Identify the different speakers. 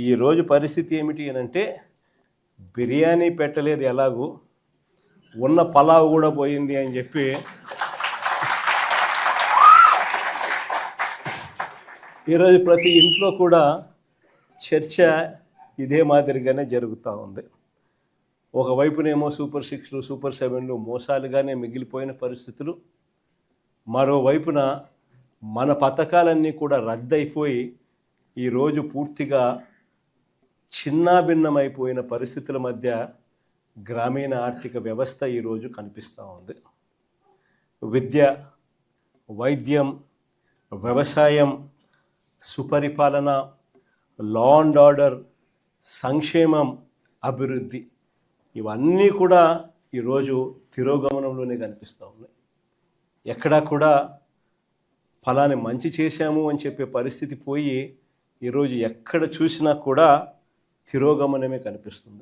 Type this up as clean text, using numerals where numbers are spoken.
Speaker 1: ఈరోజు పరిస్థితి ఏమిటి అని అంటే బిర్యానీ పెట్టలేదు, ఎలాగూ ఉన్న పలావ్ కూడా పోయింది అని చెప్పి ఈరోజు ప్రతి ఇంట్లో కూడా చర్చ ఇదే మాదిరిగానే జరుగుతూ ఉంది. ఒకవైపునేమో సూపర్ 6లు సూపర్ 7లు మోసాలుగానే మిగిలిపోయిన పరిస్థితులు, మరోవైపున మన పథకాలన్నీ కూడా రద్దయిపోయి ఈరోజు పూర్తిగా చిన్నాభిన్నమైపోయిన పరిస్థితుల మధ్య గ్రామీణ ఆర్థిక వ్యవస్థ ఈరోజు కనిపిస్తూ ఉంది. విద్య, వైద్యం, వ్యవసాయం, సుపరిపాలన, లా అండ్ ఆర్డర్, సంక్షేమం, అభివృద్ధి ఇవన్నీ కూడా ఈరోజు తిరోగమనంలోనే కనిపిస్తూ ఉన్నాయి. ఎక్కడా కూడా ఫలాని మంచి చేశాము అని చెప్పే పరిస్థితి పోయి ఈరోజు ఎక్కడ చూసినా కూడా తిరోగమనమే కనిపిస్తుంది.